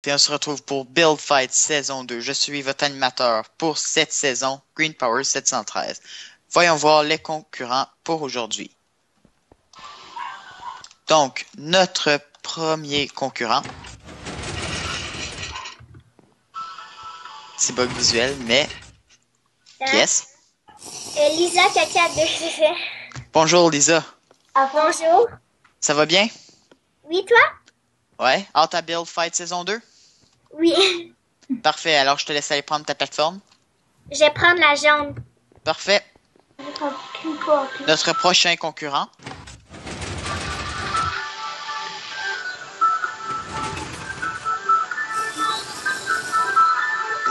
Et on se retrouve pour Build Fight saison 2. Je suis votre animateur pour cette saison, Green Power 713. Voyons voir les concurrents pour aujourd'hui. Donc, notre premier concurrent, c'est bug visuel, mais qui est-ce? Lisa Caca de Bonjour Lisa, Bonjour. ça va bien? Oui, toi? Ouais, hâte à Build Fight saison 2? Oui. Parfait, alors je te laisse aller prendre ta plateforme. Je vais prendre la jaune. Parfait. Notre prochain concurrent,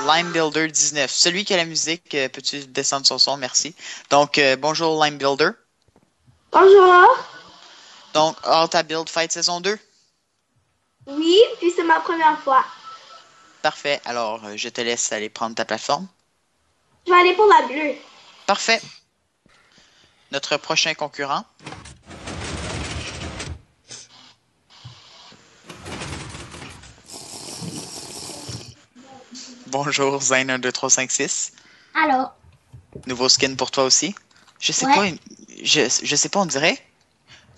Lime Builder 19. Celui qui a la musique, peux-tu descendre son son? Merci. Donc, bonjour Lime Builder. Bonjour. Donc, hâte à Build Fight saison 2? Oui, puis c'est ma première fois. Parfait. Alors, je te laisse aller prendre ta plateforme. Je vais aller pour la bleue. Parfait. Notre prochain concurrent. Bonjour, Zen 1, 2, 3, 5, 6. Alors, Nouveau skin pour toi aussi. Je sais ouais. pas, je sais pas, on dirait.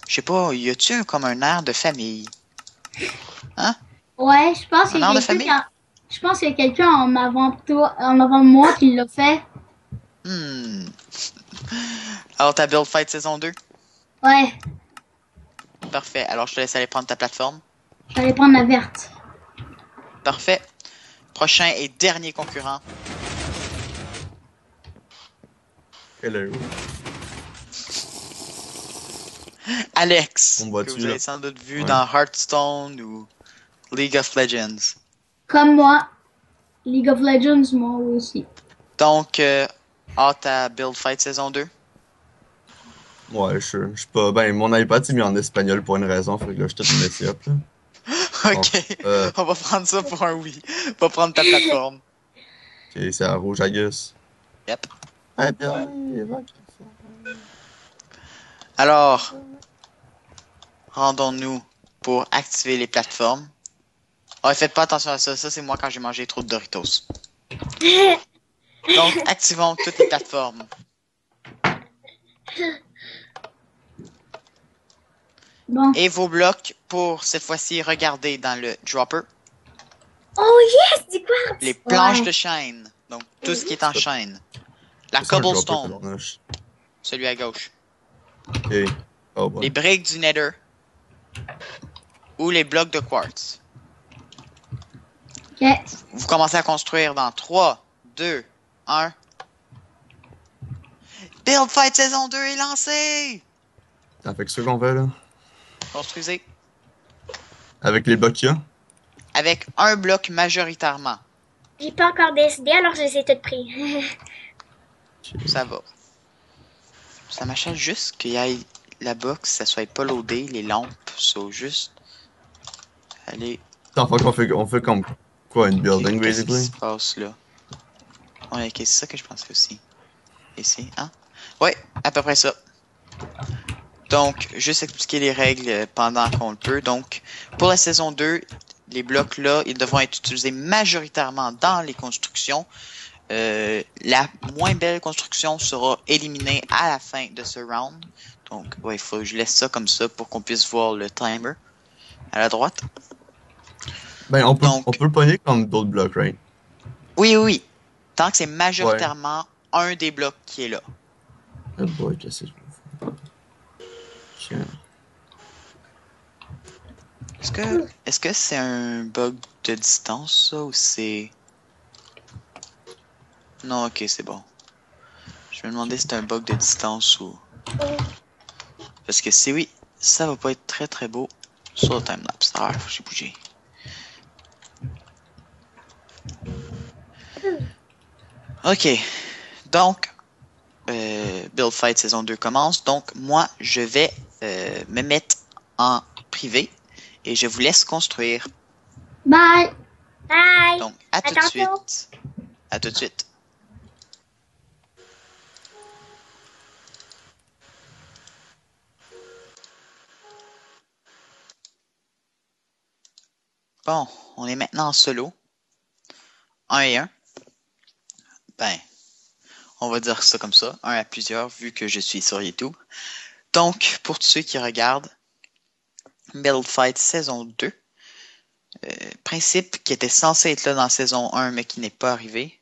Je sais pas, y a-tu comme un air de famille? Hein? Ouais, je pense Un qu'il y air a de quelqu'un famille? je pense qu'il y a quelqu'un en avant de moi qui l'a fait. Hmm. Alors, ta Build Fight saison 2? Ouais, Parfait. Alors, je te laisse aller prendre ta plateforme. je vais aller prendre la verte. Parfait. Prochain et dernier concurrent. Hello. Alex, On que va-tu vous là? avez sans doute vu Ouais. dans Hearthstone ou League of Legends. Comme moi, League of Legends, moi aussi. Donc, hâte à Build Fight saison 2. Ouais, je suis pas. Ben, mon iPad s'est mis en espagnol pour une raison, fait que là, je suis tout messy up, là. Bon, Ok, on va prendre ça pour un oui. Va prendre ta plateforme. ok, c'est à rouge, I guess. Yep. Ah, dernier, évoque. Alors, rendons-nous pour activer les plateformes. Oh, faites pas attention à ça. Ça, c'est moi quand j'ai mangé trop de Doritos. Donc, activons toutes les plateformes. Bon. Et vos blocs pour cette fois-ci regarder dans le dropper. Oh yes, du quartz! Les planches Ouais. de chaîne. Donc, tout ce qui est en chaîne. La C'est ça un dropper, cobblestone. tabarnouche. Celui à gauche. Ok. Oh boy. Les briques du nether. Ou les blocs de quartz. Ok. Vous commencez à construire dans 3, 2, 1. Build Fight saison 2 est lancé! T'as fait que ça qu'on fait, là? Construisez. Avec les blocs qu'il y a? Avec un bloc majoritairement. J'ai pas encore décidé, alors je les ai toutes pris. Ok. Ça va. Ça m'achète juste qu'il y ait là-bas, que ça soit pas loadé, les lampes, ça juste. Allez. Attends, faut on fait comme quoi, une building, Qu'est-ce qui basically? se passe là? Ouais, ok, c'est ça que je pensais aussi. Ici, hein? Ouais, à peu près ça. Donc, juste expliquer les règles pendant qu'on le peut. Donc, pour la saison 2, les blocs là, ils devront être utilisés majoritairement dans les constructions. La moins belle construction sera éliminée à la fin de ce round. Donc, ouais, il faut que je laisse ça comme ça pour qu'on puisse voir le timer à la droite. Ben, on Donc, peut le pogner comme d'autres blocs, right? oui, oui, oui. Tant que c'est Ouais. majoritairement un des blocs qui est là. Oh boy, qu'est-ce que je peux faire? Tiens. Est-ce que c'est un bug de distance, ça, ou c'est... Non, ok, c'est bon. Je me demandais si c'était un bug de distance ou... Parce que si oui, ça va pas être très très beau sur le timelapse. Ah, faut que j'ai bougé. Ok, donc, Build Fight saison 2 commence. Donc, moi, je vais me mettre en privé et je vous laisse construire. Bye! Bye! Donc, à tout de tantôt! suite. À tout de suite. Bon, on est maintenant en solo. 1 et 1. Ben, on va dire ça comme ça. 1 à plusieurs, vu que je suis sur YouTube. Donc, pour tous ceux qui regardent, Build Fight saison 2. Principe qui était censé être là dans saison 1, mais qui n'est pas arrivé.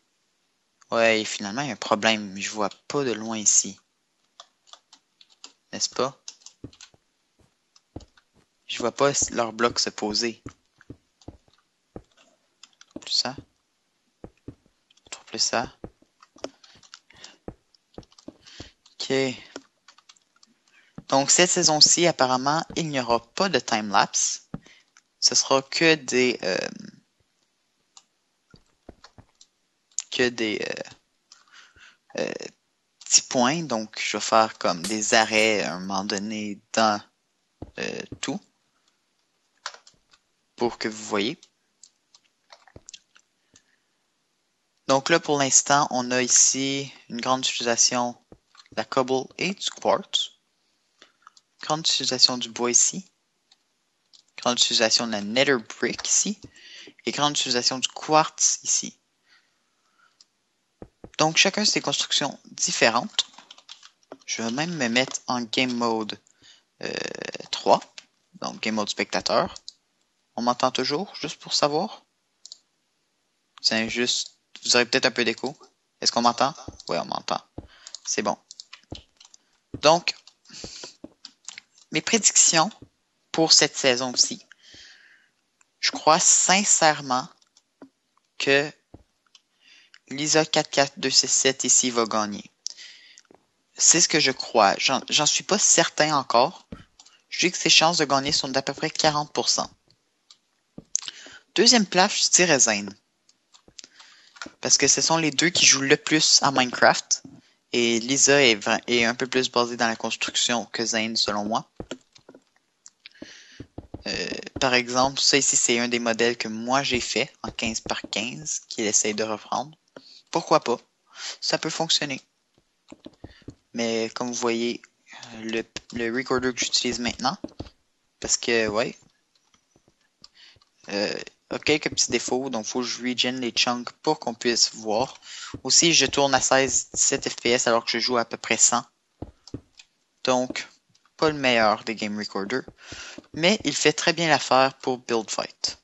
Ouais, et finalement, il y a un problème. Je vois pas de loin ici. N'est-ce pas? Je vois pas leur bloc se poser. Plus ça. Plus ça. Ok. Donc, cette saison-ci, apparemment, il n'y aura pas de time-lapse. Ce sera que des... petits points. Donc, je vais faire comme des arrêts à un moment donné dans tout. Pour que vous voyez. Donc là, pour l'instant, on a ici une grande utilisation de la cobble et du quartz. Grande utilisation du bois ici. Grande utilisation de la nether brick ici. Et grande utilisation du quartz ici. Donc, chacun ses constructions différentes. Je vais même me mettre en game mode 3. Donc, game mode spectateur. On m'entend toujours, juste pour savoir? C'est juste... Vous aurez peut-être un peu d'écho. Est-ce qu'on m'entend? Oui, on m'entend. C'est bon. Donc, mes prédictions pour cette saison-ci. Je crois sincèrement que Lisa 44267 ici va gagner. C'est ce que je crois. J'en suis pas certain encore. Je dis que ses chances de gagner sont d'à peu près 40%. Deuxième place, je dirais Zane. Parce que ce sont les deux qui jouent le plus à Minecraft. Et Lisa est un peu plus basée dans la construction que Zane, selon moi. Par exemple, ça ici, c'est un des modèles que moi j'ai fait en 15 par 15 qu'il essaye de reprendre. Pourquoi pas? Ça peut fonctionner. Mais comme vous voyez, le recorder que j'utilise maintenant, parce que, ouais, a quelques petits défauts, donc il faut que je regen les chunks pour qu'on puisse voir. Aussi, je tourne à 16-17 FPS alors que je joue à peu près 100. Donc, pas le meilleur des game recorders, mais il fait très bien l'affaire pour Build Fight.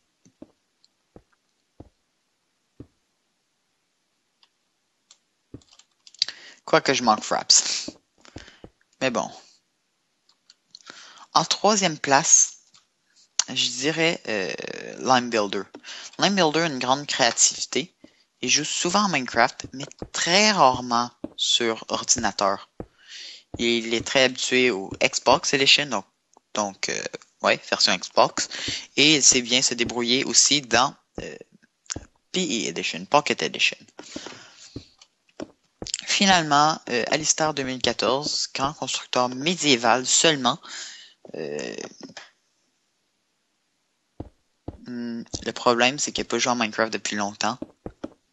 Quoique je manque Fraps. Mais bon. En troisième place, je dirais Lime Builder. Lime Builder a une grande créativité. Il joue souvent en Minecraft, mais très rarement sur ordinateur. Il est très habitué au Xbox Edition, donc ouais, version Xbox. Et il sait bien se débrouiller aussi dans PE Edition, Pocket Edition. Finalement, Alistar 2014, grand constructeur médiéval seulement. Le problème, c'est qu'il n'a pas joué à Minecraft depuis longtemps.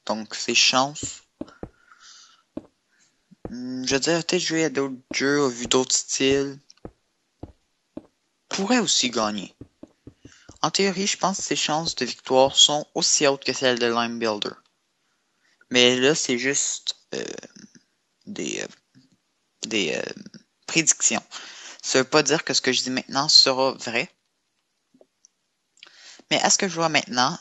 Donc, ses chances... je dirais peut-être jouer à d'autres jeux, a vu d'autres styles. Pourrait aussi gagner. En théorie, je pense que ses chances de victoire sont aussi hautes que celles de Lime Builder. Mais là, c'est juste des prédictions. Ça veut pas dire que ce que je dis maintenant sera vrai. Mais à ce que je vois maintenant,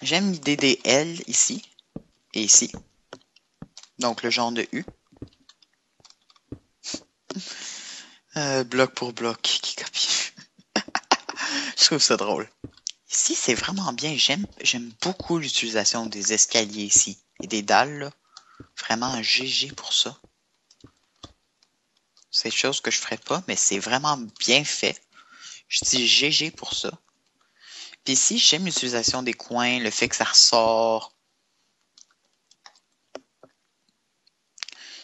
j'aime l'idée des L ici et ici. Donc le genre de U. Bloc pour bloc, qui copie. Je trouve ça drôle. Ici, c'est vraiment bien. J'aime beaucoup l'utilisation des escaliers ici. Et des dalles, là. Vraiment un GG pour ça. C'est une chose que je ferais pas, mais c'est vraiment bien fait. Je dis GG pour ça. Puis ici, j'aime l'utilisation des coins, le fait que ça ressort.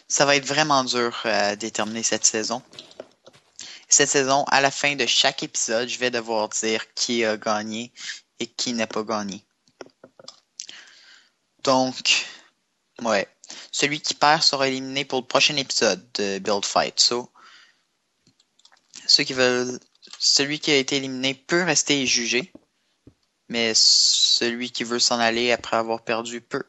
Ça va être vraiment dur à déterminer cette saison. Cette saison, à la fin de chaque épisode, je vais devoir dire qui a gagné et qui n'a pas gagné. Donc, ouais. Celui qui perd sera éliminé pour le prochain épisode de Build Fight. So, ceux qui veulent celui qui a été éliminé peut rester et juger, mais celui qui veut s'en aller après avoir perdu peut.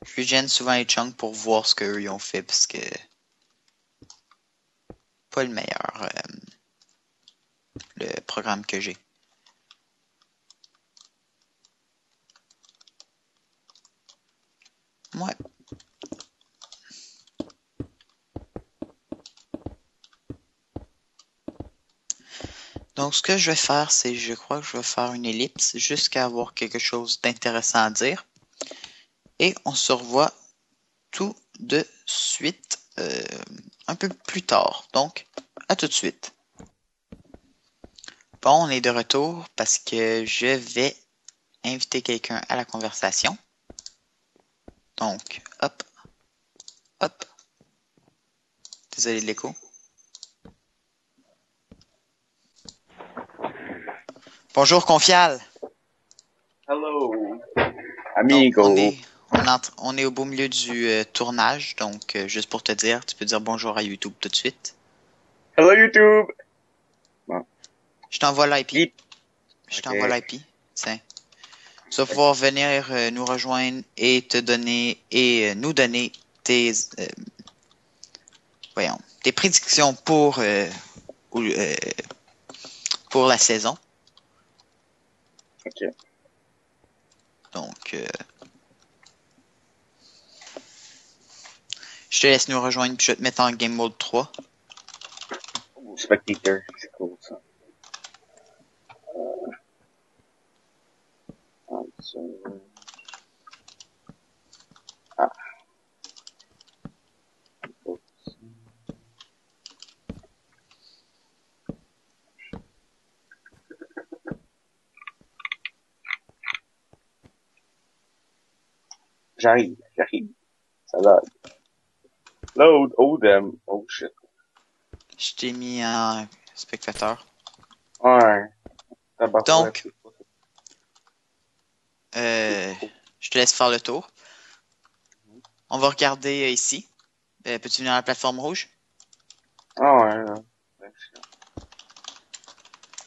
Je gêne souvent les chunks pour voir ce qu'eux ils ont fait, parce que pas le meilleur le programme que j'ai. Ouais. Donc, ce que je vais faire, c'est, je crois que je vais faire une ellipse jusqu'à avoir quelque chose d'intéressant à dire. Et on se revoit tout de suite, un peu plus tard. Donc, à tout de suite. Bon, on est de retour parce que je vais inviter quelqu'un à la conversation. Donc, hop, hop. Désolé de l'écho. Bonjour, Confial. Hello, amigo. Donc, on est au beau milieu du tournage, donc juste pour te dire, tu peux dire bonjour à YouTube tout de suite. Hello, YouTube. Bon. Je t'envoie l'IP. Je Ok. t'envoie l'IP. Tiens. Tu vas pouvoir venir nous rejoindre et te donner et nous donner tes tes prédictions pour la saison. Ok. Donc, je te laisse nous rejoindre puis je vais te mettre en Game Mode 3. Spectator, c'est cool ça. Ah. J'arrive. Ça load. Load, oh shit. Je t'ai mis en spectateur. Ouais. Donc, je te laisse faire le tour. On va regarder ici. Peux-tu venir à la plateforme rouge? Ah ouais, là. Je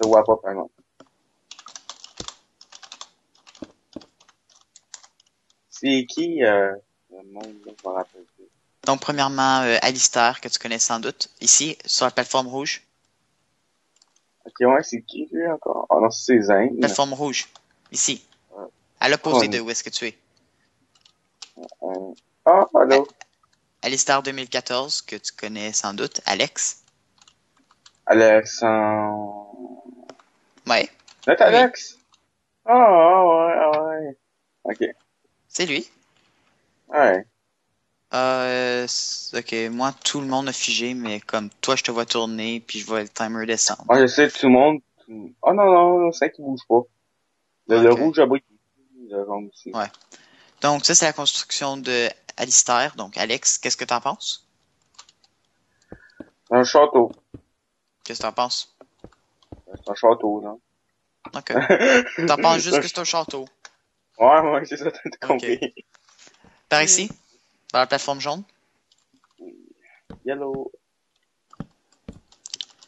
te vois pas, par exemple. C'est qui, le monde, là, je me rappelle plus. Donc, premièrement, Alistair, que tu connais sans doute, ici, sur la plateforme rouge. Ok, ouais, c'est qui, lui, encore? Ah non, c'est Zane. Plateforme rouge, ici. Ouais. À l'opposé Oh, de où est-ce que tu es. Ah, allô? Alistair 2014, que tu connais sans doute. Alex. Alexandre... Ouais, Notre Alex? Ouais. Ok. c'est lui. Ouais. Ok, moi, tout le monde a figé, mais comme toi, je te vois tourner, puis je vois le timer descendre. Ah, je sais, tout le monde... Oh non, c'est qui bouge pas. Le Ok. rouge a le jaune aussi. Ouais. Donc, ça, c'est la construction de Alistair. Donc, Alex, qu'est-ce que t'en penses? C'est un château. Qu'est-ce que t'en penses? C'est un château, là. Ok. T'en penses juste que c'est un château. Ouais, c'est ça, t'as compris. Par ici, dans la plateforme jaune. Yellow.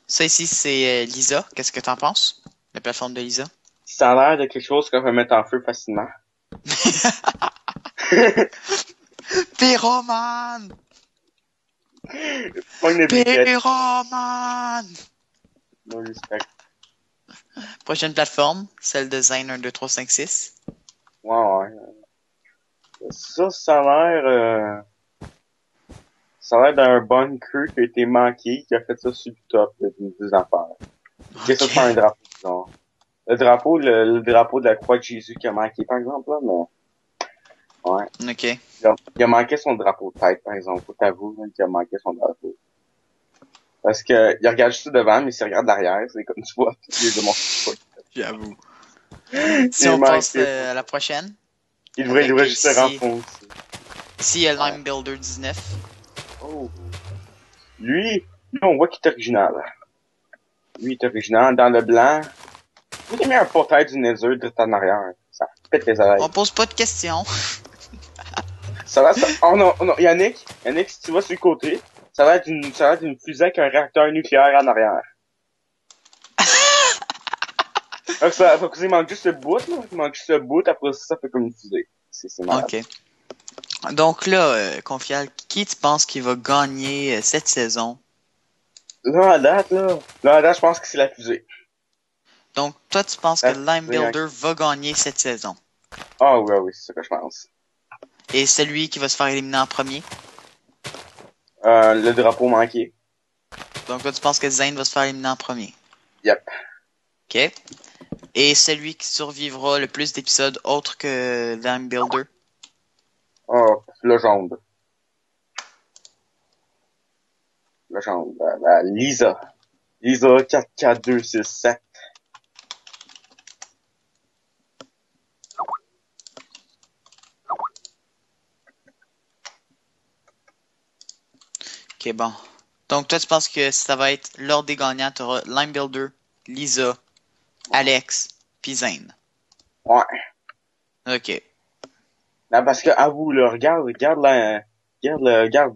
Ça ici, c'est Lisa. Qu'est-ce que t'en penses? La plateforme de Lisa. Ça a l'air de quelque chose qu'on peut mettre en feu facilement. Pyromane! Pogne de briquette. Pyromane! No respect. Prochaine plateforme, celle de Zane 1, 2, 3, 5, 6. Ouais. Ça a l'air... Ça a l'air d'un bon crew qui a été manqué, qui a fait ça sur le top des affaires. Qu'est-ce que ça fait un drapeau, disons? Le drapeau de la croix de Jésus qui a manqué, par exemple, là, mais... Ouais. Ok. Il a manqué son drapeau de tête, par exemple. Faut t'avouer qu'il a manqué son drapeau. Parce que, il regarde juste devant, mais s'il regarde derrière, c'est comme tu vois, il est de mon J'avoue. Si on passe à la prochaine. Il devrait juste se ici, renfoncer. Ici, il y a Lime Builder 19. Oh. Lui, on voit qu'il est original. Lui, il est original. Dans le blanc, il a mis un portail du Nether de en arrière. Ça pète les oreilles. On pose pas de questions. Ça va, ça... Oh non, Yannick, si tu vas sur le côté, ça va être une fusée avec un réacteur nucléaire en arrière. Faut qu'il manque juste le bout, là. Il manque juste le bout, après ça fait comme une fusée. C'est malade. Ok. Donc là, Confial, qui tu penses qui va gagner cette saison? Là, à date, je pense que c'est la fusée. Donc, toi, tu penses que La Lime fusée, Builder va gagner cette saison? Ah oui, c'est ça que je pense. Et celui qui va se faire éliminer en premier? Le drapeau manqué. Donc, toi, tu penses que Zane va se faire éliminer en premier? Yep. Ok. Et celui qui survivra le plus d'épisodes autres que Lime Builder? Oh, le jaune. Le jaune. Lisa. Lisa 44267. Ok, bon. Donc, toi, tu penses que ça va être l'ordre des gagnants. Tu auras Lime Builder, Lisa, Alex, puis Zane. Ouais. Ok. Non, parce que, avoue, là, regarde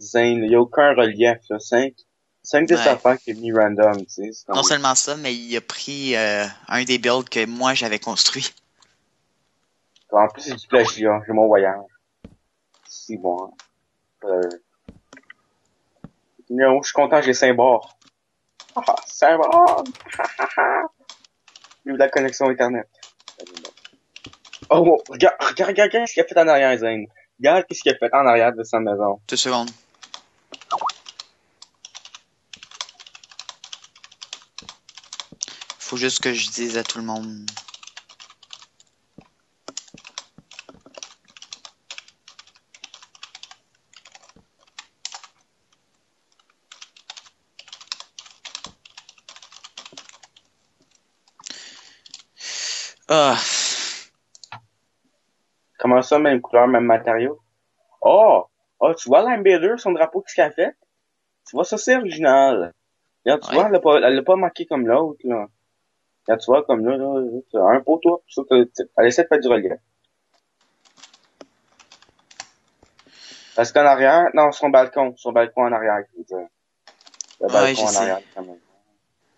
Zane, il y a aucun relief, là. 5 des Ouais. affaires qui est mis random, tu sais. Non seulement ça, mais il a pris un des builds que moi j'avais construit. En plus, c'est du plagiat. J'ai mon voyage. C'est bon. Non, je suis content, j'ai Saint-Bord. Ah, Saint-Bord! J'ai eu la connexion Internet. Oh, regarde ce qu'il a fait en arrière, Zane. Regarde ce qu'il a fait en arrière de sa maison. 2 secondes. Faut juste que je dise à tout le monde. Ah, Comment ça, même couleur, même matériau? Oh! Oh, tu vois l'Invader, son drapeau, qu'est-ce qu'il a fait? Tu vois, ça, c'est original. Regarde, tu ouais. vois, elle l'a pas marqué comme l'autre, là. Regarde, tu vois, comme là, t'as un poteau, puis ça, elle essaie de faire du relief. Parce qu'en arrière, non, son balcon en arrière, je veux dire. Le Ouais, balcon je en sais. arrière, quand même.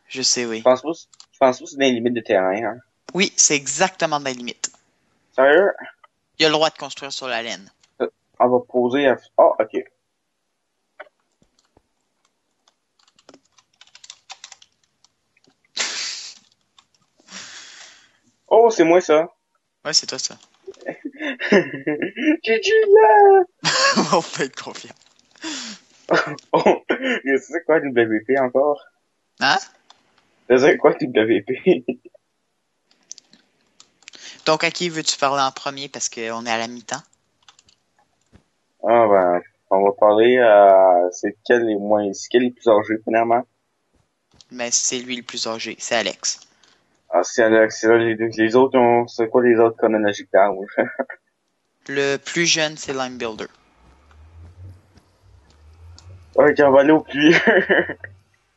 Je sais, oui. Je pense pas que c'est dans les limites de terrain, hein. Oui, c'est exactement dans la limite. Sérieux? Il a le droit de construire sur la laine. On va poser à... Oh, ok. Oh, c'est moi, ça. Ouais, c'est toi ça. Gigi, là! On peut être confiant. Oh, c'est quoi WP encore? Hein? C'est quoi WP? Donc, à qui veux-tu parler en premier parce qu'on est à la mi-temps? Ah, ben, on va parler c'est quel est plus âgé, finalement? Mais c'est lui le plus âgé, c'est Alex. Ah, c'est là, les autres c'est quoi les autres chronologiques d'âge? Le plus jeune, c'est Lime Builder. Ok, on va aller au plus.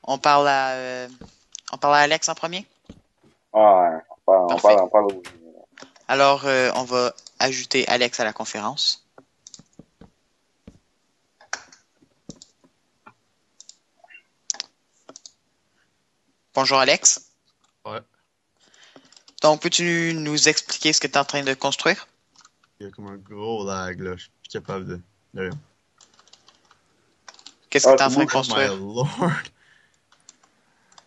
On parle à Alex en premier? Ah, Parfait. on parle au Alors, on va ajouter Alex à la conférence. Bonjour Alex. Ouais. Donc, peux-tu nous expliquer ce que tu es en train de construire? Il y a comme un gros lag, là. Je suis plus capable de rien. Qu'est-ce que tu es en c'est train de vous, Oh my construire? lord.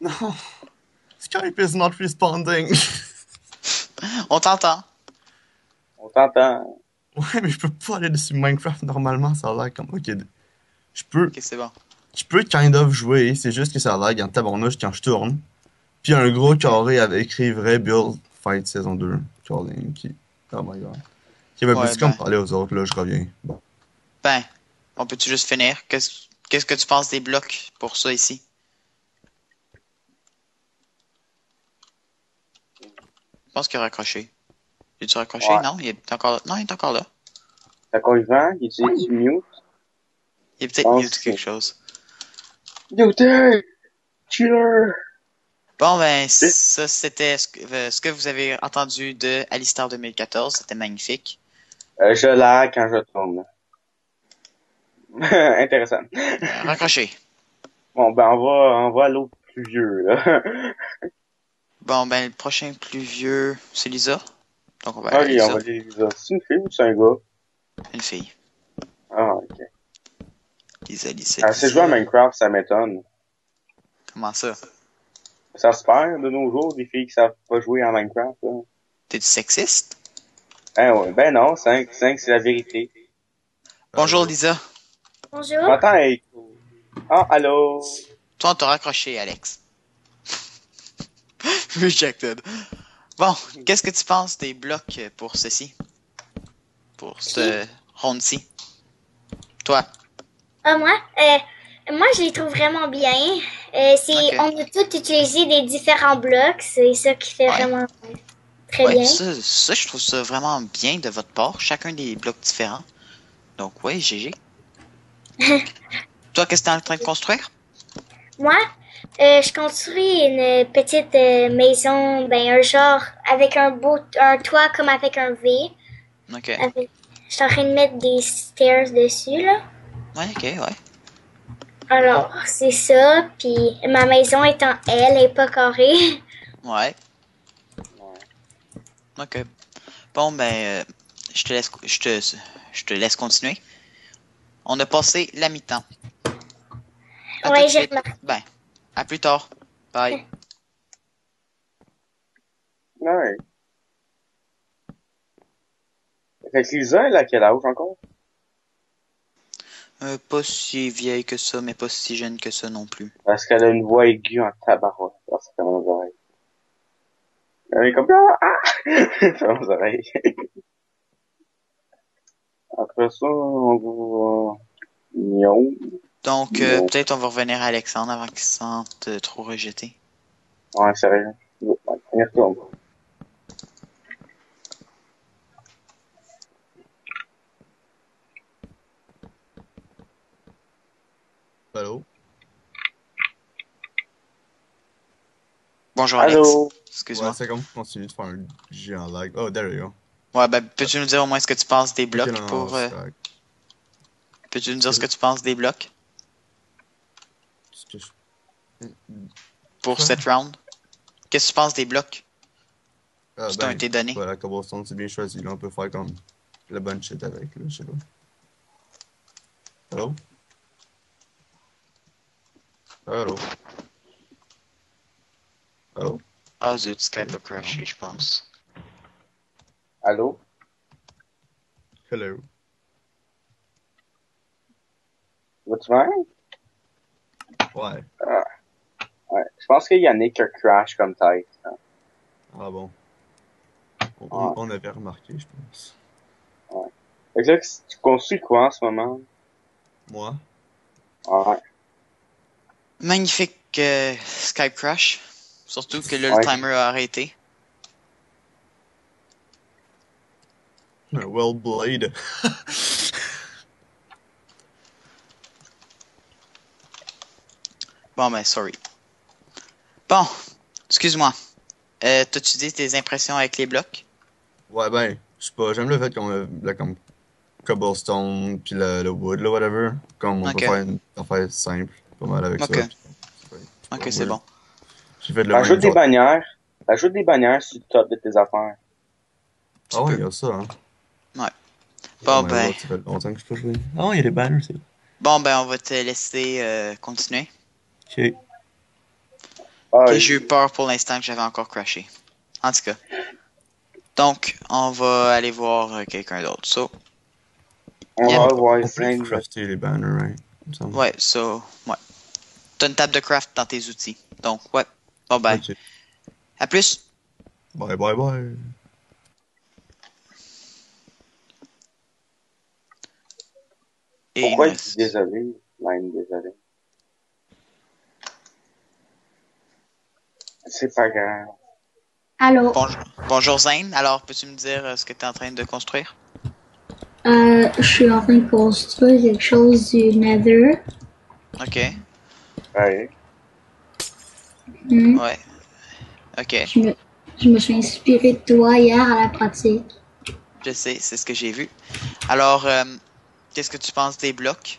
No. Skype is not responding. On t'entend. On t'entend. Ouais, mais je peux pas aller dessus Minecraft normalement, ça a l'air comme. Ok. Je peux. Ok, c'est bon. Je peux kind of jouer, c'est juste que ça lag en tabarnouche quand je tourne. Puis un gros carré avec écrit vrai build fight saison 2. Calling qui. Oh my god. Ok, ben, Ouais, peux-tu comme ben. parler aux autres, là, je reviens. Bon. Ben, on peut-tu juste finir? Qu'est-ce que tu penses des blocs pour ça ici? Je pense qu'il a raccroché. Est-tu raccroché? Ouais. Non, il est encore là. Non, il est encore là. T'as quoi, Yvan? Il est mute? Il est Je peut-être pense mute que quelque chose. Muté! Killer! Bon, ben, ça, c'était ce que vous avez entendu de Alistar 2014. C'était magnifique. Je lag quand je tourne. Intéressant. Raccroché. Bon, ben, on va à l'autre plus vieux, là. Bon, ben, le prochain plus vieux, c'est Lisa. Donc, on va Ok, aller à on va Lisa. aller Lisa. C'est une fille ou c'est un gars? Une fille. Ah, ok. Lisa, Elle sait jouer à Lisa. Minecraft, ça m'étonne. Comment ça? Ça se perd de nos jours, des filles qui savent pas jouer à Minecraft, là. T'es-tu sexiste? Ben ouais, ben non, 5 c'est la vérité. Bonjour, Allô? Lisa. Bonjour. M'entends, hey. Ah, allô? Toi, on t'a raccroché, Alex. Rejected. Bon, qu'est-ce que tu penses des blocs pour ceci? Pour cette ronde-ci? Toi? Ah, moi, je les trouve vraiment bien. Ok. On a tous utilisé des différents blocs. C'est ça qui fait Ouais. vraiment très Ouais, bien. ça, je trouve ça vraiment bien de votre part. Chacun des blocs différents. Donc, ouais, GG. Toi, qu'est-ce que t'es en train de construire? Moi, je construis une petite maison, ben un genre avec un toit comme avec un V. Ok. Je suis en train de mettre des stairs dessus là. Ouais, ok, ouais. Alors c'est ça. Puis ma maison est en L, elle est pas carrée. Ouais. Ok. Bon, ben, je te laisse continuer. On a passé la mi-temps. À tout Ouais, de j'ai suite. remarqué. Ben, à plus tard. Bye. Ouais. Fait que Lisa, elle a quel âge encore? Pas si vieille que ça, mais pas si jeune que ça non plus. Parce qu'elle a une voix aiguë en tabarouette. Ah, ça fait mon oreille. Elle est comme, ça fait mon oreille. Après ça, on va, Mion. Donc, Mion. peut-être on va revenir à Alexandre avant qu'il se sente trop rejeté. Ouais, sérieux. Ouais, on y retourne. Allô? Bonjour Alex. Allô? Ouais, Excuse-moi. c'est comme continue de faire un géant lag. Oh, there you go. Ouais, ben, peux-tu nous dire au moins ce que tu penses des blocs Ok, non, pour... c'est correct. peux-tu nous dire ce que tu penses des blocs Qu'est-ce que je- pour Quoi? cette round? Qu'est-ce que tu penses des blocs Ah, qui t'ont été donnés? ouais, la cobblestone, c'est bien choisi. Là, on peut faire comme la bonne shit avec, là, je sais pas. Allô? Allô? Allô? Ah zut, Skype a crashé, je pense. Allô? Hello? Vas-tu bien? Ouais. Ouais. Je pense qu'il y a Yannick a crash comme tête. Hein. Ah bon. Ouais. On avait remarqué, je pense. Ouais. Fait que là, tu construis quoi en ce moment? Moi? Ouais. Magnifique Skype crash. Surtout que là, le Ouais. timer a arrêté. Well played. Bon, ben, sorry. Bon, excuse-moi. T'as-tu dit tes impressions avec les blocs? Ouais, ben, je sais pas, j'aime le fait qu'on a là, comme cobblestone puis le wood, là, whatever. Comme on peut Ok. faire une affaire simple, pas mal avec Ok. ça. Puis, c'est pas Ok, c'est weird. bon. J'ai fait le Ajoute même des genre. bannières. Ajoute des bannières sur le top de tes affaires. Ah ouais, peux. il y a ça, hein. Ouais. Oh Bon, my ben, god, ça fait longtemps que je peux jouer. Ah ouais, il y a des banners, c'est. on va te laisser continuer. Ok. Ah, Ok, j'ai eu peur pour l'instant que j'avais encore crashé. En tout cas. Donc, on va aller voir quelqu'un d'autre. So, on yeah. va voir On peut les 5. crafter, les banners, right? Il me semble. Ouais, ouais. T'as une table de craft dans tes outils. Donc, ouais. Bon, ben, Ok. à plus. Bye bye bye. Et il nous Pourquoi il dit reste... désolé? Même désolé. C'est pas grave. Allô. Bonjour Zane. Alors, peux-tu me dire ce que tu es en train de construire? Je suis en train de construire quelque chose du Nether. Ok. Ouais. Hmm. Ouais. Ok. Je me suis inspiré de toi hier à la pratique. Je sais, c'est ce que j'ai vu. Alors, qu'est-ce que tu penses des blocs?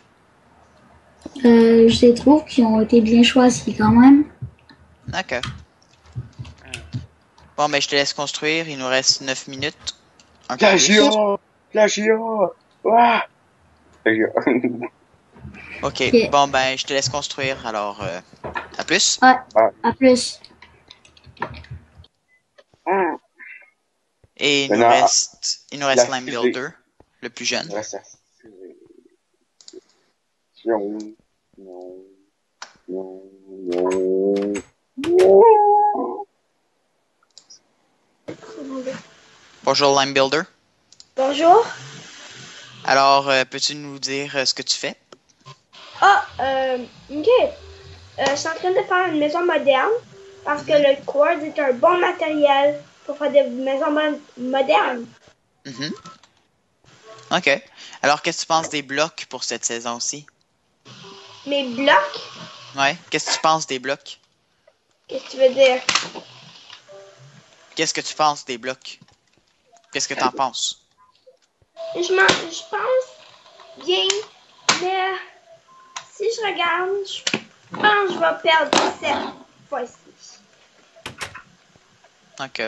Je les trouve qui ont été bien choisis quand même. Ok. Bon, ben, je te laisse construire. Il nous reste 9 minutes. Un peu plus. Plagiat! Plagiat! Ouah! Plagiat. Ok. Ok. Bon, ben, je te laisse construire. Alors, à plus. Ouais, Ah. à plus. Et il nous Maintenant, reste la Slime fusée. Builder, le plus jeune. Ouais, ça. Non. Non. Non. Non. Non. Bonjour, Lime Builder. Bonjour. Alors, peux-tu nous dire ce que tu fais? Ok. Je suis en train de faire une maison moderne parce que le quartz est un bon matériel pour faire des maisons modernes. Mhm. Ok. Alors, qu'est-ce que tu penses des blocs pour cette saison-ci? Mes blocs, Ouais. Qu'est-ce que tu penses des blocs? qu'est-ce que tu veux dire? Qu'est-ce que tu penses des blocs? Qu'est-ce que t'en penses? Je pense bien, mais si je regarde, je pense que je vais perdre cette fois-ci. Ok.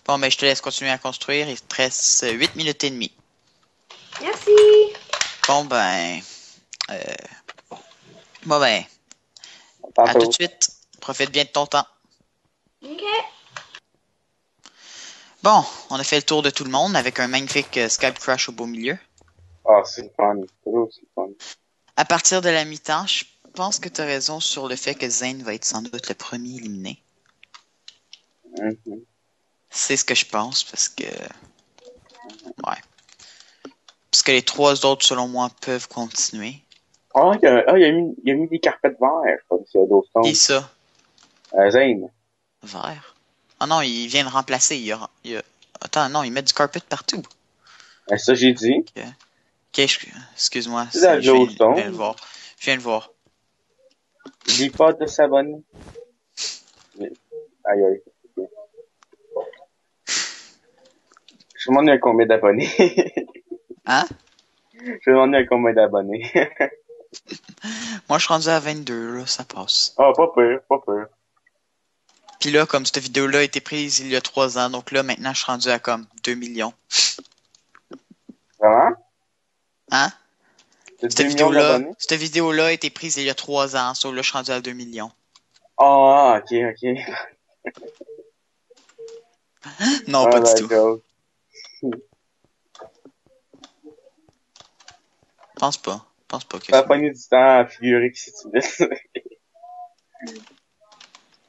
Bon, ben, je te laisse continuer à construire. Il te reste 8 minutes et demie. Merci. Bon, ben... euh, Bon, ben, à tout de Tantôt. suite. Profite bien de ton temps. Ok. Bon, on a fait le tour de tout le monde avec un magnifique Skype Crash au beau milieu. Ah, c'est le fun. C'est le fun. À partir de la mi-temps, je pense que tu as raison sur le fait que Zane va être sans doute le premier éliminé. Mhm. C'est ce que je pense parce que... Ouais. Parce que les 3 autres, selon moi, peuvent continuer. Ah, il a mis des carpettes vertes, comme ça, d'autres Et temps. ça, Zane. vert. Ah non, il vient de remplacer. Attends, non, il met du carpet partout. Ça, j'ai dit. Ok, excuse-moi. C'est dans Je viens de Glowstone. le voir. Je viens de voir. N'oublie pas de s'abonner. Aïe, aïe. Ok. Je me demande à combien d'abonnés. Hein? Je me demande à combien d'abonnés. Moi, je suis rendu à 22, là, ça passe. Ah, pas peur, pas peur. Puis là, comme cette vidéo-là a été prise il y a 3 ans, donc là, maintenant, je suis rendu à comme 2 millions. Vraiment? Hein? T'as 2 millions d'abonnés? Cette vidéo-là a été prise il y a 3 ans, sauf là, je suis rendu à 2 millions. Ah, ok, ok. Non, Ah, pas du la tout. joke. Pense pas. Pense pas que Ça a c'est pas mis du temps à figurer que c'est tu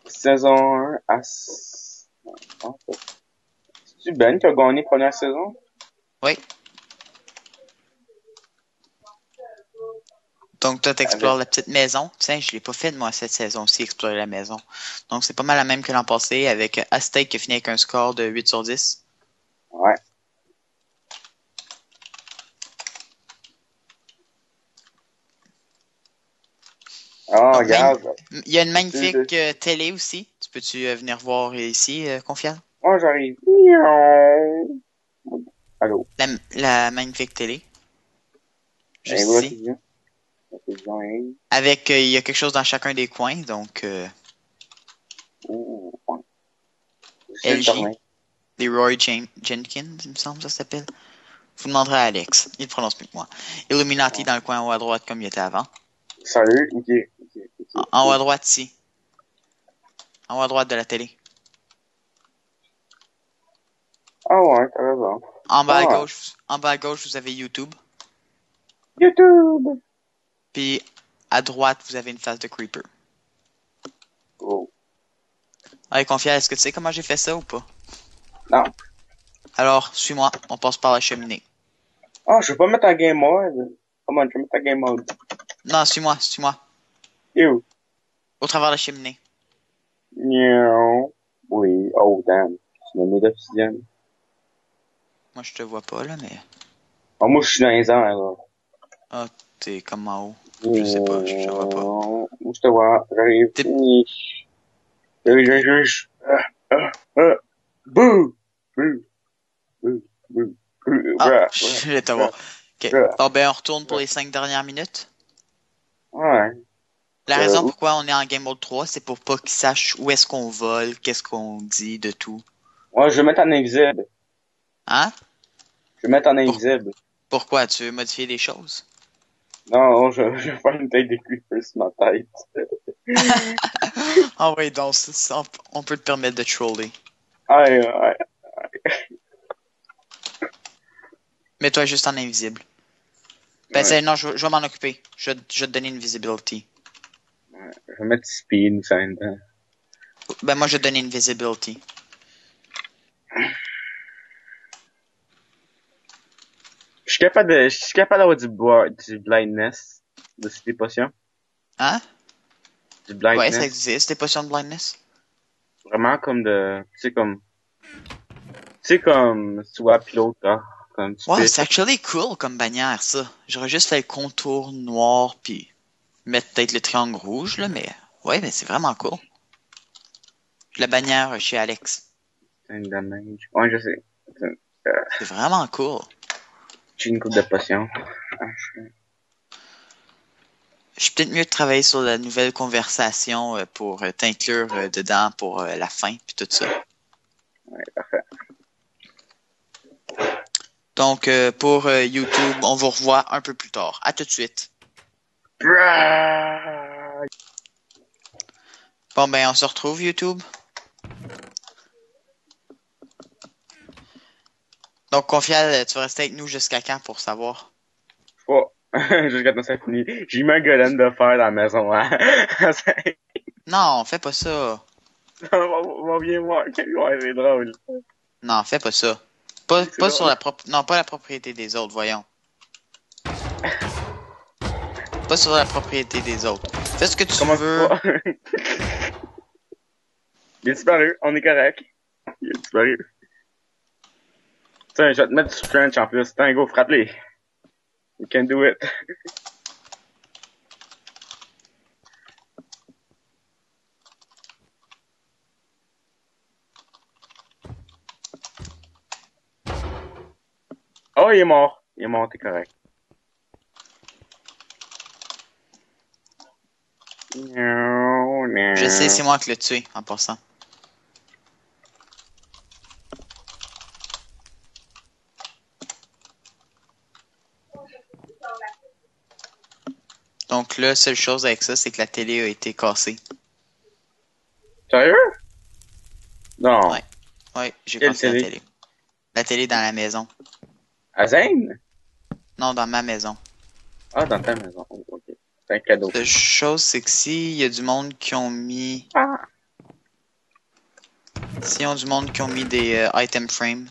Saison 1 à... C'est-tu Ben qui a gagné première saison? Oui. Donc, toi, t'explores la petite maison. Tiens, je l'ai pas fait, moi, cette saison-ci, explorer la maison. Donc, c'est pas mal la même que l'an passé, avec Aztec qui a fini avec un score de 8 sur 10. Ouais. Ah, Donc, regarde. il y a une magnifique télé aussi. Tu peux-tu venir voir ici, Confial? Moi, j'arrive. Miaou. Allô? La magnifique télé. Eh, Juste voilà, ici. c'est bien. C'est bien, hein. Avec, il y a quelque chose dans chacun des coins, donc Ouh, ouais. C'est le LG, tornado. Leroy Jenkins, il me semble, ça s'appelle. Vous demanderez à Alex, il prononce mieux que moi. Illuminati dans le coin en haut à droite comme il était avant. Sérieux? Ok, ok, ok. En haut à droite ici. En haut à droite de la télé. Ah ouais, t'as raison. En bas Ah. à gauche, vous avez YouTube. YouTube! Puis à droite, vous avez une face de Creeper. Oh. Allez, Confial, est-ce que tu sais comment j'ai fait ça ou pas? Non. Alors, suis-moi, on passe par la cheminée. Ah, je vais pas mettre en game mode. Comment, je vais mettre en game mode. Non, suis-moi. Et où? Au travers de la cheminée. Miaou. Oui. Oh, damn. Tu m'as mis d'obsidienne. Moi, je te vois pas, là, mais... Ah, moi, je suis dans les airs, là. Ah, t'es comme en haut. Je sais pas, je te vois pas. Moi, je te vois. J'arrive. T'es- J'arrive. Bouh! Bouh! Bouh! Bouh! Ah, je vais te voir. Ok. Bon, ben, on retourne pour les 5 dernières minutes. Ah, La raison où? pourquoi on est en Game Mode 3, c'est pour pas qu'ils sachent où est-ce qu'on vole, qu'est-ce qu'on dit, de tout. Ouais, je vais mettre en invisible. Hein? Je vais mettre en Pour- invisible. Pourquoi? Tu veux modifier des choses? Non, je vais faire une tête de creeper sur ma tête. Ah oui, donc on peut te permettre de troller. Ouais. Mets-toi juste en invisible. Ben non, je vais m'en occuper. Je vais te donner une visibility. Je vais mettre speed, ça dedans. Ben moi, je vais te donner une visibility. Je suis capable d'avoir du blindness, de ces potions. Hein? Du Ouais, blindness. ça existe, des potions de blindness. Vraiment comme soit pilote, là. Comme tu Ouais, fais. c'est actually cool comme bannière, ça. J'aurais juste fait le contour noir, puis mettre peut-être le triangle rouge, là, mais ouais, mais c'est vraiment cool. La bannière chez Alex. Un damage. Ouais, je sais. C'est vraiment cool. J'ai une coupe de potions. Je suis peut-être mieux de travailler sur la nouvelle conversation pour t'inclure dedans pour la fin, puis tout ça. Ouais, parfait. Donc, pour YouTube, on vous revoit un peu plus tard. À tout de suite. Bon, ben, on se retrouve, YouTube. Donc, Confial, tu vas rester avec nous jusqu'à quand pour savoir? Oh. Jusqu'à temps que ça finit. J'ai mis un golem de fer dans la maison, hein. Non, fais pas ça. On va bien voir. Ouais, c'est drôle. Non, fais pas ça. Pas sur la non, pas la propriété des autres, voyons. Pas sur la propriété des autres. Fais ce que tu veux. Il est disparu. On est correct. Il est disparu. Tiens, je vais te mettre du French en plus. Tiens, go, frappe-les. You can do it. Oh, il est mort. Il est mort, t'es correct. Je sais, c'est moi qui l'ai tué, en passant. Donc là, seule chose avec ça, c'est que la télé a été cassée. Sérieux? Non. Ouais. Ouais, j'ai Quelle cassé télé? la télé. La télé dans la maison. À Zane? Non, dans ma maison. Ah, dans ta maison. Oh, ok. C'est un cadeau. La chose, c'est que s'il y a du monde qui ont mis... Ah. S'il y a du monde qui ont mis des item frames.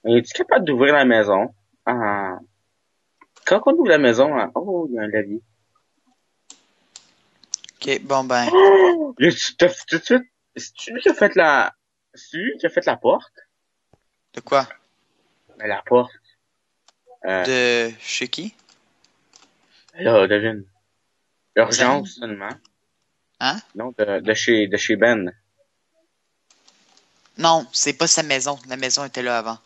Es-tu capable d'ouvrir la maison? Ah. Quand on ouvre la maison, hein, oh, il y a un lavier. Ok, bon ben... Oh! T'as tout de suite, c'est lui qui a fait c'est lui qui a fait la porte? De quoi? Mais la porte. De chez qui? Là, devine. Urgence seulement. Hein? Non, de chez Ben. Non, c'est pas sa maison. La maison était là avant.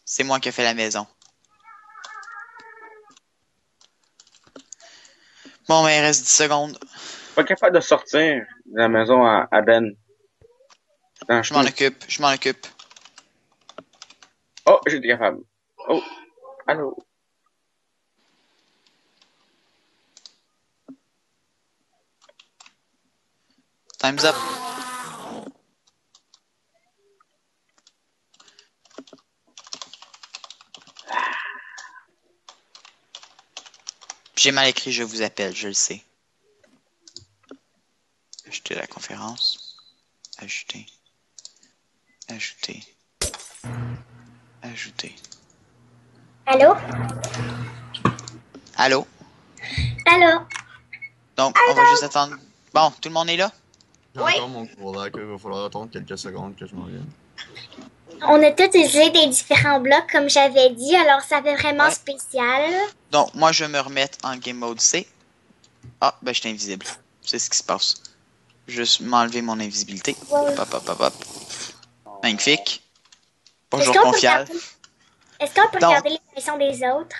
C'est moi qui ai fait la maison. Bon, ben, il reste 10 secondes. Pas capable de sortir de la maison à Ben. Je m'en occupe, je m'en occupe. Oh, j'étais capable. Oh, allô. Time's up. J'ai mal écrit, je vous appelle, je le sais. Ajouter la conférence. Ajouter. Ajouter. Ajouter. Allô? Allô? Allô? Donc, on va juste attendre. Bon, tout le monde est là? J'ai Oui. encore mon cours là, qu'il va falloir attendre quelques secondes que je m'en vienne. On a tous utilisé des différents blocs, comme j'avais dit, alors ça fait vraiment Ouais. spécial. Donc, moi, je vais me remettre en game mode C. Ah, ben, j'étais invisible. C'est ce qui se passe. Juste m'enlever mon invisibilité. Ouais. Hop, hop, hop, hop. Magnifique. Est-ce Bonjour, qu'on peut Confial. regarder, est-ce qu'on peut Donc- regarder les impressions des autres?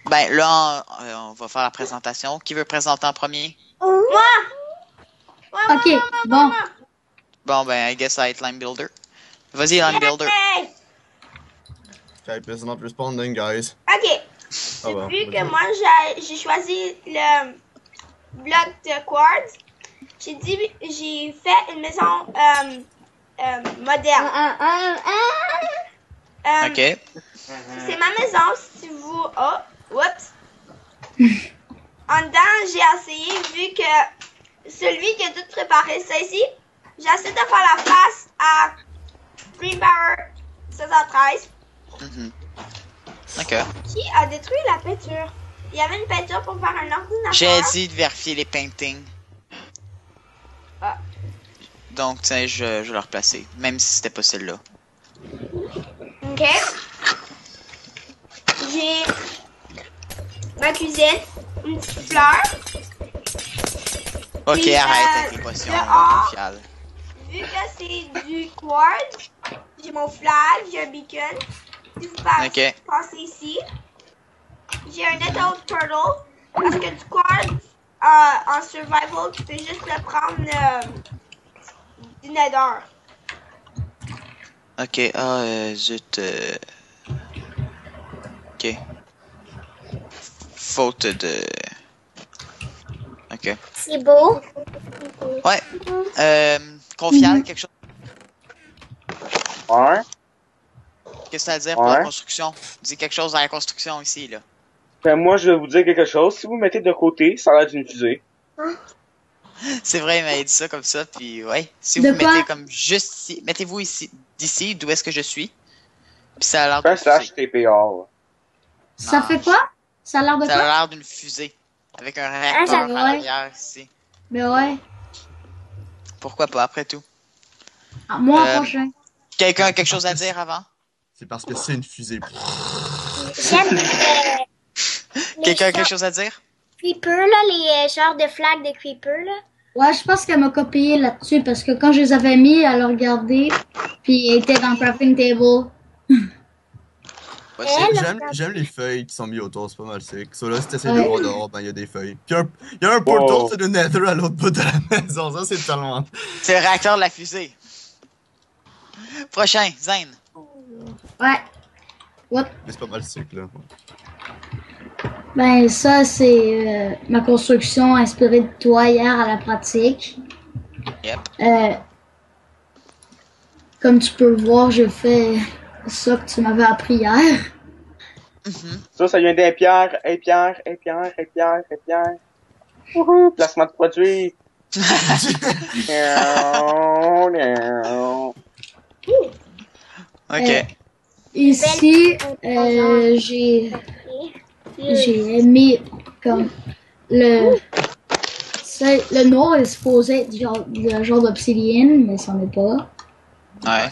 Ben, là, on va faire la présentation. Qui veut présenter en premier? Moi! Ok, bon. Bon, ben, I guess I hate Line Builder. Vas-y, Line Builder. Hey! Type is not responding, guys. Ok. Ah bah, Vu que vas-y. moi, j'ai choisi le bloc de quartz, j'ai fait une maison moderne. Ok. C'est ma maison, si vous... Oh, oups. En dedans, j'ai essayé, vu que celui qui a tout préparé, c'est ici, j'ai essayé de faire la face à Green Power 1613, Mhm. Ok. qui a détruit la peinture. Il y avait une peinture pour faire un ordinateur. J'ai dit de vérifier les paintings. Ah. Donc, tiens, je vais le replacer. Même si c'était pas celle-là. Ok. J'ai ma cuisine, une petite fleur. Ok, Puis, arrête avec les potions, dehors. Confial. Vu que c'est du quartz, j'ai mon flag, j'ai un beacon. Si vous Ok. passez ici, j'ai un nettle turtle. Parce que du quartz, en survival, tu peux juste le prendre du nether. Ok, zut. Ok. Faute de... Ok. C'est beau. Ouais. Confial, quelque chose... Ouais. Qu'est-ce que t'as à dire pour la Ouais. construction? Dis quelque chose à la construction ici, là. Ben, moi, je vais vous dire quelque chose. Si vous mettez de côté, ça a l'air d'une fusée. C'est vrai, il m'avait dit ça comme ça, puis ouais. Si De vous quoi? mettez comme juste ici, mettez-vous ici, d'ici, d'où est-ce que je suis. Puis ça a l'air Fais un d'une fusée. slash TPR. Ça Non. fait quoi? Ça a l'air de Ça a quoi? l'air d'une fusée. Avec un réacteur ça à va, l'arrière ici. Ben ouais. Pourquoi pas, après tout. Ah, moi, Euh, prochain. Quelqu'un a quelque chose à dire avant? C'est parce que c'est une fusée. J'aime Quelqu'un a les quelque chose à dire? creepers, là, les genres de flags de creepers, là. Ouais, je pense qu'elle m'a copié là-dessus parce que quand je les avais mis, elle a regardé, puis elle était dans le crafting table. Possible. J'aime les feuilles qui sont mises autour, c'est pas mal sick. So là, si t'essaies Ouais. de voir dehors, ben il y a des feuilles. Puis il y a un portal, Wow. c'est de Nether à l'autre bout de la maison. Ça, c'est tellement... C'est le réacteur de la fusée. Prochain, Zane. Ouais. What? Mais c'est pas mal sick, là. Ben ça, c'est ma construction inspirée de toi hier à la pratique. Yep. Comme tu peux le voir, je fais ça que tu m'avais appris hier. Mhm. Ça vient des pierres. Hey, pierre, hey, pierre, hey, pierre, hey, pierre. Wouhou, placement de produit. Ok. Ici, j'ai mis comme le noir est supposé être genre d'obsidienne, mais ça n'est pas. Ouais.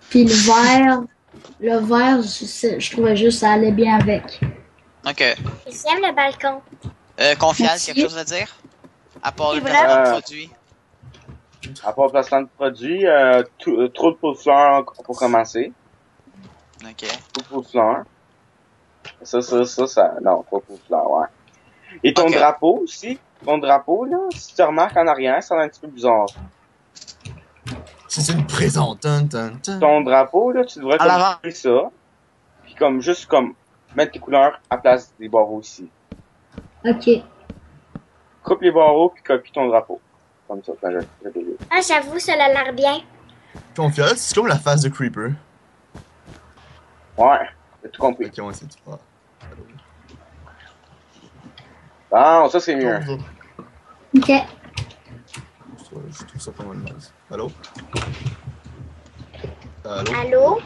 Puis le vert, je trouvais juste ça allait bien avec. Ok. J'aime le balcon. Confial, Merci. quelque chose à dire? À part Et le voilà. placement de produit. À part placement de produit, trop de pots de fleurs pour commencer. Ok. Trop de pots de fleurs. Ça, non, trop de pots de fleurs, ouais. Et ton Ok. drapeau aussi, ton drapeau, là, si tu remarques en arrière, ça a un petit peu bizarre. C'est une prison. Dun, dun, dun. Ton drapeau, là, tu devrais En avant. comme couper ça, puis comme, juste comme, mettre tes couleurs à place des barreaux ici. Ok. Coupe les barreaux, puis copie ton drapeau. Comme ça, quand je vais. Ah, j'avoue, ça a l'air bien. Confiance, c'est comme la face de Creeper. Ouais, j'ai tout compris. Ok, ouais, c'est tout. Ah. Bon, ça c'est mieux. Ok. Je trouve ça pas mal nice. Allô? Allô? Allô?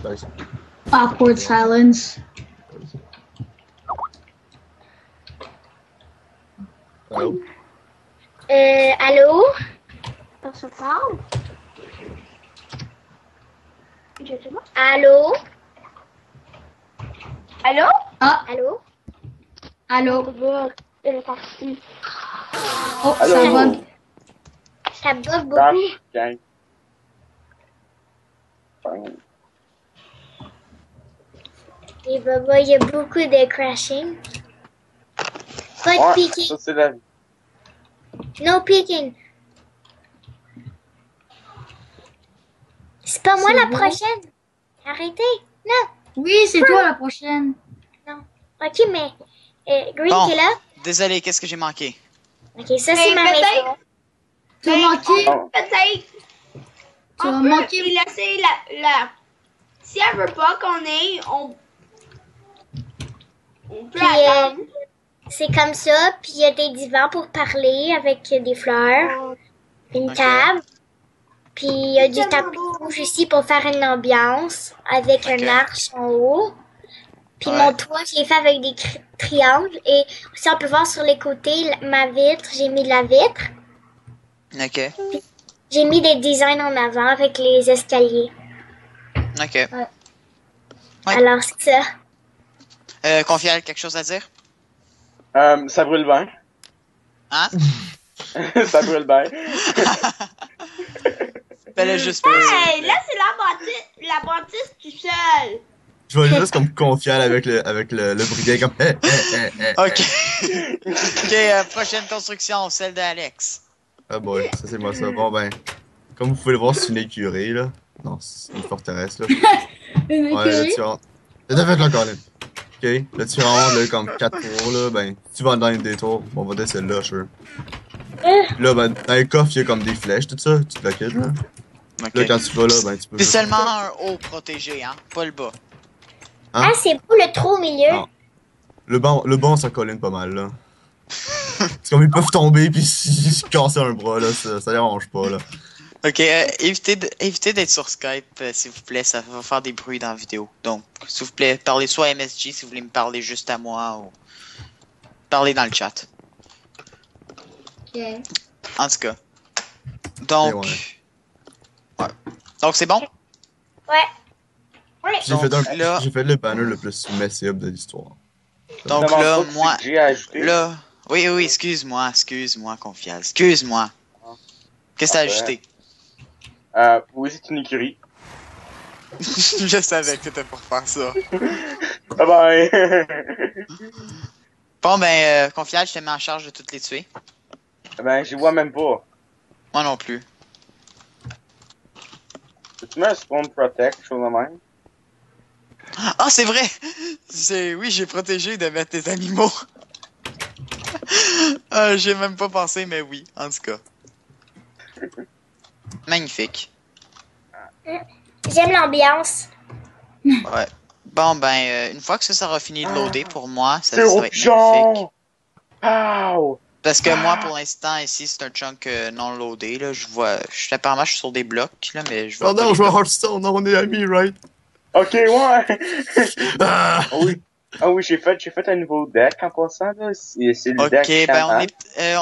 Nice. Awkward silence. Allô? Allô? On se parle? Je sais pas. Allô? Allô? Ah, Allô? allô? Elle est partie. Oh, Allô? ça bug. Ça bug beaucoup. Crash, gang. Et Baba, il y a beaucoup de crashing. Pas de Ouais, peeking. ça c'est la vie. No peeking. C'est pas moi C'est la bon. prochaine. Arrêtez. Non. Oui, c'est toi la prochaine. Non. Ok, mais Green, Bon. t'es là? Désolé, qu'est-ce que j'ai manqué? Ok, ça Mais c'est ma peut-être- maison. Tu vas manquer. Oh. Peut-être. Tu vas On peut manquer. lui laisser la... Si elle veut pas qu'on ait, on peut Puis, attendre. C'est comme ça, puis il y a des divans pour parler avec des fleurs, une Ok. table, puis il y a du Tellement tapis beau. rouge ici pour faire une ambiance avec Ok. un arche en haut. Puis Ouais. mon toit, je l'ai fait avec des triangles. Et aussi, on peut voir sur les côtés, ma vitre, j'ai mis de la vitre. Ok. J'ai mis des designs en avant avec les escaliers. Ok. Ouais. Alors, c'est ça. Confial, quelque chose à dire? Ça brûle bien. Hein? Ça brûle bien. Fais-le juste pas. Hey, là, c'est la bâtisse tout seul. Je vais juste comme confiant avec le briquet comme. Ok. Ok, prochaine construction, celle d'Alex. Ah boy, ça c'est moi ça. Bon ben, comme vous pouvez le voir, c'est une écurie là. Non, c'est une forteresse là. Une Ouais, là écurie. tu rentres. T'as fait là, Colin. Ok, là tu rentres là comme 4 tours là, ben, tu vas dans une des tours, on va dire celle-là, sure. Là, ben, dans les coffres, il y a comme des flèches, tout ça, tu te la quittes là. Ok. Là, quand tu vas là, ben, tu peux. C'est juste- seulement un haut protégé, hein? Pas le bas. Hein? Ah, c'est beau le trou au milieu. Ah. Le banc, ça colline pas mal, là. C'est comme ils peuvent tomber pis se casser un bras, là, ça dérange pas, là. Ok, évitez d'être sur Skype, s'il vous plaît, ça va faire des bruits dans la vidéo. Donc, s'il vous plaît, parlez soit à MSG si vous voulez me parler juste à moi ou parlez dans le chat. Ok. En tout cas. Donc, Et ouais. Donc c'est bon? Ouais. J'ai fait, là- j'ai fait le banner le plus messible de l'histoire. Donc Demande là, pas de moi, j'ai ajouté. là, oui, excuse-moi, Confial, excuse-moi. Qu'est-ce que t'as Parfait. ajouté? Oui, c'est une écurie. Je savais que c'était pour faire ça. Bye bye. Bon ben, Confial, je te mets en charge de toutes les tuer. Ben, j'y vois même pas. Moi non plus. Tu mets un spawn protect, chose de même? Ah, c'est vrai! Oui, j'ai protégé de mettre tes animaux. J'ai même pas pensé, mais oui, en tout cas. Magnifique. J'aime l'ambiance. Ouais. Bon, ben, une fois que ça aura fini de loader, pour moi, ça C'est va au être magnifique. pigeon! Pow! Parce que moi, pour l'instant, ici, c'est un chunk non loadé, là. Apparemment, je suis sur des blocs, là, mais je vois Oh pas non, les on joue à blocs. Hearthstone, non, on est amis, right? Ok, ouais! Ah! Ah oui. Ah oui, j'ai fait un nouveau deck en passant, là. C'est le Ok, deck ben, chaman.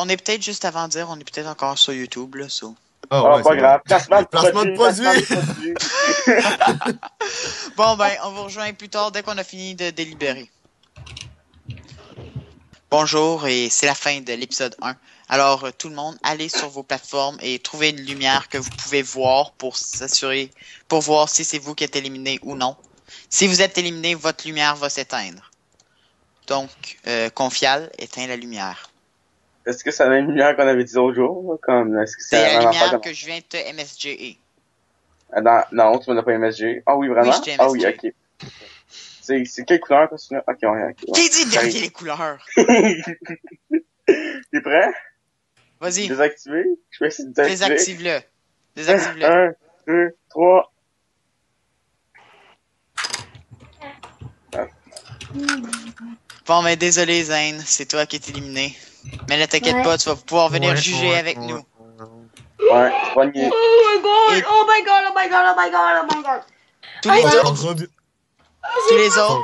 on est peut-être juste avant de dire, on est peut-être encore sur YouTube, là, so. Ah Ah, ouais, pas c'est grave. bon. Placement de Placement de produit. produit. Bon, ben, on vous rejoint plus tard dès qu'on a fini de délibérer. Bonjour, et c'est la fin de l'épisode 1. Alors, tout le monde, allez sur vos plateformes et trouvez une lumière que vous pouvez voir pour voir si c'est vous qui êtes éliminé ou non. Si vous êtes éliminé, votre lumière va s'éteindre. Donc, Confial, éteins la lumière. Est-ce que c'est la même lumière qu'on avait dit l'autre jour? Là, comme, est-ce que C'est la la même lumière affaire que je viens de te MSGE. Non, tu m'en as pas MSG. Ah oui, vraiment? Oui, je t'ai Ah oui, MSG. ok. C'est quelle couleur que tu as? Ok, ouais, ok. Qui dit de vérifier les couleurs? T'es prêt? Vas-y, Désactiver? Je vais essayer de désactiver. désactive-le. Désactive-le. 1, 2, 3. Bon, mais désolé, Zane, c'est toi qui es éliminé. Mais ne t'inquiète Ouais. pas, tu vas pouvoir venir Ouais, juger ouais, avec ouais, nous. Ouais, c'est pogné. Oh my god! Et- Oh my god! Oh my god! Oh my god! Oh my god! Tous les Ouais, autres, Rob- tous les autres,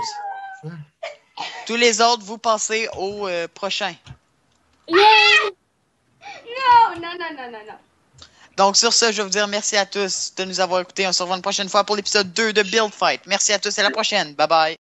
tous les autres, vous passez au prochain. Yay! Non! non. Donc, sur ce, je vais vous dire merci à tous de nous avoir écoutés. On se revoit une prochaine fois pour l'épisode 2 de Build Fight. Merci à tous et à la prochaine. Bye bye.